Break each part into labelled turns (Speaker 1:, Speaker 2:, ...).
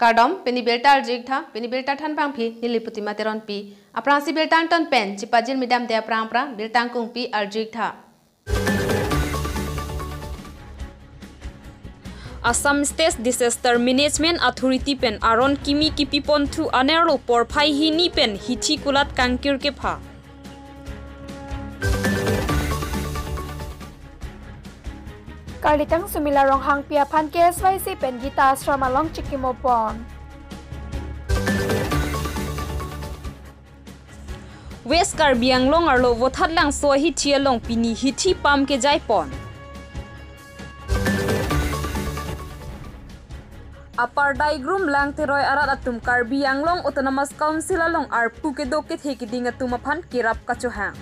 Speaker 1: Kardom penibelta jigtha penibelta than pang phi niliputi materon pi aprang si beltang ton pen cipajil midam te aprang prang beltang kung pi arjigtha.
Speaker 2: Assam State Disaster Management Authority pen aron kimi kipipon thu anerlo porphai hini pen hithi kulat kangkir ke pha.
Speaker 3: Kalitang sumila rong hang pia phan KSYC pen gita asrama long chikimopon.
Speaker 2: West Karbi Anglong arlo vothat lang so hithi long pini hithi pam ke jai pon. Upper Daigrum lang teroy arat atum Karbi Anglong Autonomous Council along arpu ke doket hekiding atum aphan kirap kachuhang.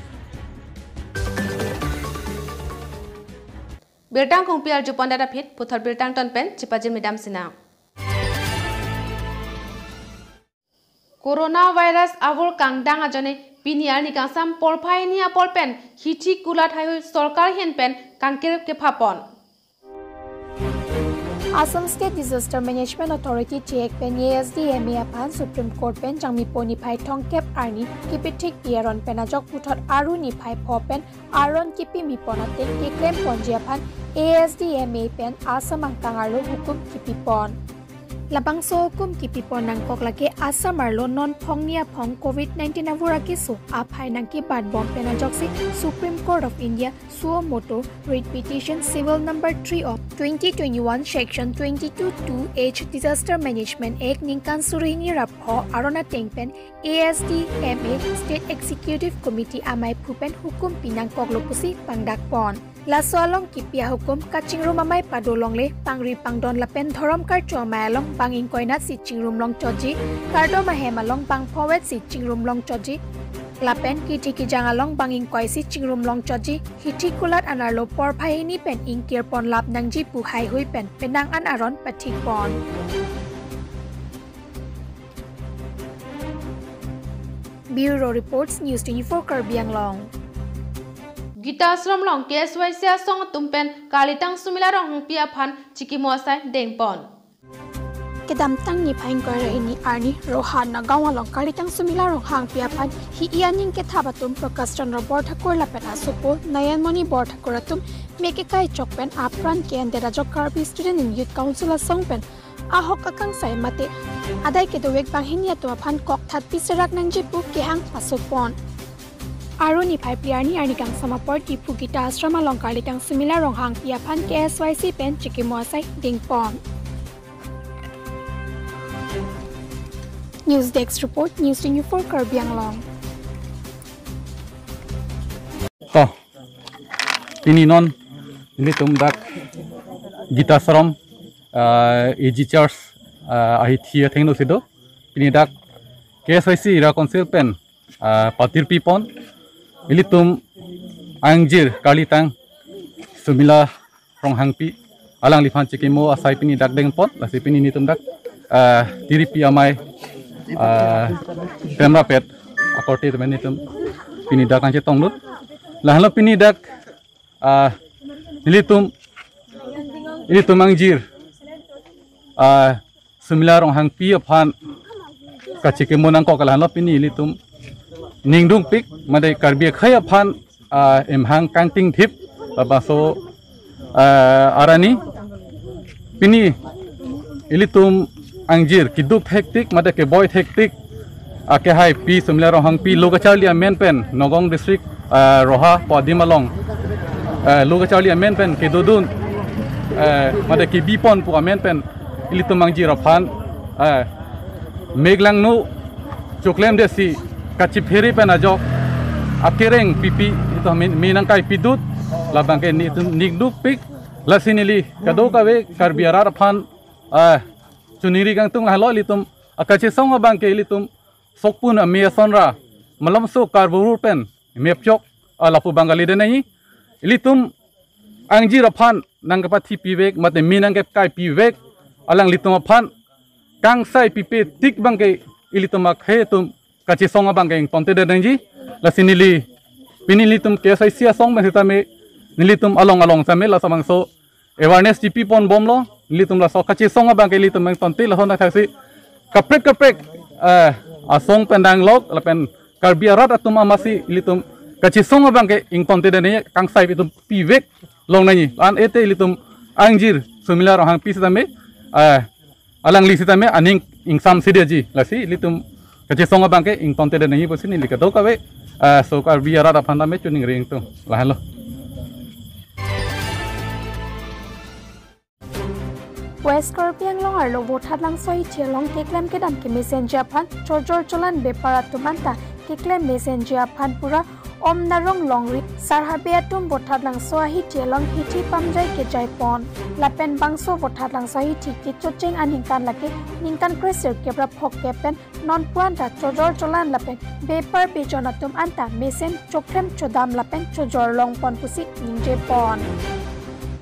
Speaker 1: Beltang kung pi arjupon data pit puthar beltang ton pen cipajil midam sina. Coronavirus avul kangdang ajone piniar ni kangsam porphai ni apol pen hithi kulat hai sarkar hen pen kangkir ke phapon.
Speaker 3: Assam State Disaster Management Authority check pen ASDMA aphan Supreme Court pen jangmi poni phai thongkep arni kipitik iaron penajok puthot aru ni phai phopen aron kipi mi ponaten ki claim ponji aphan ASDMA pen Assam angtangarlo hukum kipipon. Labang so hukum kipipon nangkok lagi Assam arlo non phongnia phong COVID-19 avuraki su aphai nangki bad bomb penajok si Supreme Court of India suo moto writ petition civil number 3 of 2021 section 22(2)H Disaster Management Act ningkan surini rapho arona tengpen ASDMA State Executive Committee amai phupen hukum pinangkok lopusi pangdak pon. Laso along kipia hukum kaching room amai padolong le pangri pangdon lapen thorom kar chomai along banging koina si chingrum long choji kardo mahem along bang phowet si chingrum long choji lapen kiti kijang along banging koi si chingrum long choji hithi kulat anarlo porphai ni pen ingkir pon lap nangji puhai hui pen penang an aron pathik pon. Bureau reports News.News Karbi Anglong.
Speaker 1: Gita asram long KSYC song tumpen kalitang sumila rong pia phan chikimosai dengpon.
Speaker 3: Kedam tang ni phain kore ini arni rohan na gawa long kalitang sumila rong hang pia phan hi ianing ke thabatum Prakash Chandra Borthakor lapen asupo Nayanmani Borthakor atum meke kai chokpen apran ke andera jok Karbi Student and Youth Council song pen ahok akang sai mate adai ke dowek banghinia to phan kok that piserak nang jipu ke hang asupon. Aruni phai pliarni arni kang samapor tipu gita asrama long kalitang sumila rong hang pia phan KSYC pen chikimosai dingpon. News Desk report News.News Karbi Anglong.
Speaker 4: To ini non ini tumdak gita asram AG Church ahithia thengno sido ini dak KSYC ra council pen patir pipon ilitum angjir kalitang sumila rong hangpi alang lifan chikimo asai pini dak deng pot lasi pini ni tum dak tiripi amai camera pet akorti temen itum pini dak anche tongnut lahlo pini dak ilitum angjir sumila rong hangpi aphan kachikimo nang ko kalahlo pini ilitum ningdung pik madai Karbi khaya phan emhang kangting thip baso arani pini ilitum angjir kiduk hektik madai ke boy hektik ake hai pi sumla rohang pi logachalia menpen Nogong district roha podimalong logachalia menpen ke dodun madai ke bipon pu menpen ilitum angjir phan meglang no choklem desi kacip heri penajok akereng pipi itu minangkai pidut labang ke nigduk pik lasinili kado kawe Karbi arar phan chuniri gang tung halo litum akache song bang ke litum sokpun amia sonra malam so karbur pen mepchok lapu bangali denai litum angjir phan nangkapathi piwek mate minangke kai piwek alang litum phan kangsai pipe tik bang ke ilitum akhe tum kachi song abang keng ponte de dengji lasinili pinili tum KSYC song masita me nili tum along same la samangso awareness tipi pon bomlo nili tum la so kachi song abang ke nili tum ponte la hona thaksi kaprek asong pendang lok lapen Karbi arat atum amasi ilitum kacisong abang ke ington tedane kang sai itum pivek long nani an ete ilitum angjir sumila rohang pisitame alang lisitame aning ingsam sideji lasi ilitum kacisong abang ke ington tedane hi posini likato kawe so Karbi arat apandame chuning ring tu lahalo.
Speaker 3: West Karbi Anglong arlo votat lang soi chelong keklem kedam ke messenger pan chojor cholan bepara tumanta keklem messenger pan pura om narong longri sarhabe atum votat lang soahi chelong hiti pamjai ke jaipon lapen bangso votat lang soahi thiki chocheng aningkan lake ningkan kresir kebra phok kepen non puanta chojor cholan lapen bepar bejonatum anta mesen chokrem chodam lapen chojor long pon pusi ningje pon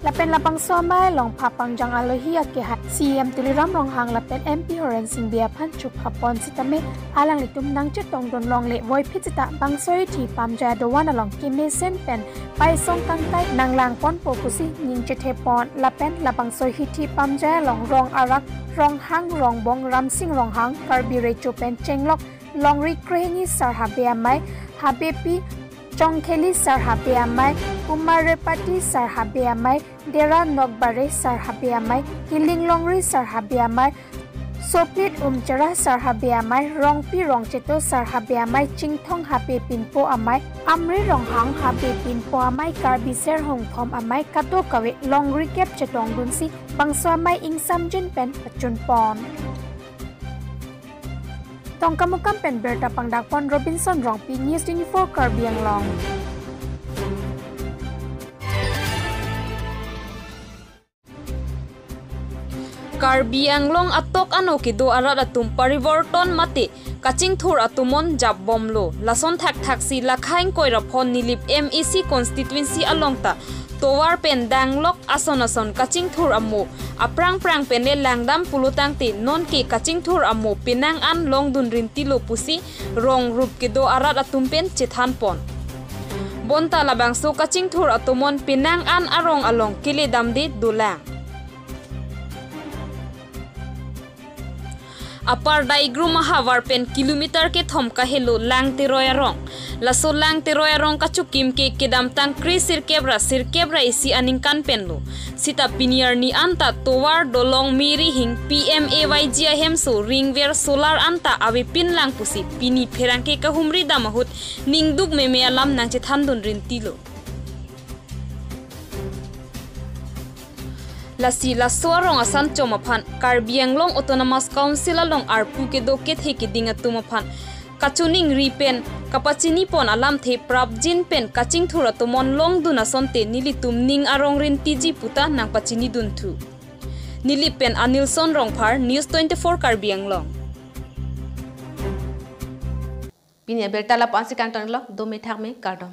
Speaker 3: lapen lapang somai long papang jang alohia ke ha CM tuliram rong hang lapen MP Horan Singbia phan chup khapon sitame alang litum nang chetong don long le voi phitita bangsoi thi pamja dowan along kimesen pen pai song kang tai nang lang pon popusi ning chethe pon lapen lapang soi hi thi pamja long rong arak rong hang rong bong ramsing rong hang Karbi recho pen chenglok long ri kreni sarhabia mai habepi Chongkheli sarhabe amai Umarepati sarhabe amai Dera Nogbare sarhabe amai Kiling Longri sarhabe amai Soplit Umchara sarhabe amai Rongpi Rongcheto sarhabe amai Chingthong habe pinpo amai Amri Ronghang habe pinpo amai Karbi ser hong thom amai Kato kawe Longri kep chetong dunsi Bangso amai ingsam jin pen pachun pon Tongkamukam pen berta pangdakpon Robinson Rongpi News.News Karbi Anglong.
Speaker 2: Karbi Anglong atok ano kido arat atum parivorton mate kaching thur atumon jab bomlo lason thak thaksi lakhaing koirapon nilip MEC constituency alongta towar pen danglok ason kaching thur amo aprang prang pene langdam pulutang ti non ki kaching thur amo pinang an long dun rinti lo pusi rong rup kido arat atum pen chithan pon bonta labang so kaching thur atumon pinang an arong along kile damde dulang apar daigru mahavar pen kilometer ke thom ka helo lang teroya rong laso lang teroya rong ka chukim ke kedam tang kri sirkebra isi aningkan pen lo sita pinier ni anta towar dolong miri hing PMAYG hemso ringwer solar anta awe pin lang pusi pini pherang ke ka humri damahut ningduk meme alam nang che thandun rintilo lasi laswarong asan chomaphan Karbi Anglong Autonomous Council along arpu ke doke theki dinga tumaphan kachuning ripen kapachini pon alam the prabjin pen kaching thura tumon long duna sonte nilitum ning arong rin tiji puta nang pachini duntu nilipen Anilson Rongphar News.24 Karbi Anglong
Speaker 1: Pinia belta la pansi kantong lo do me thak me kardom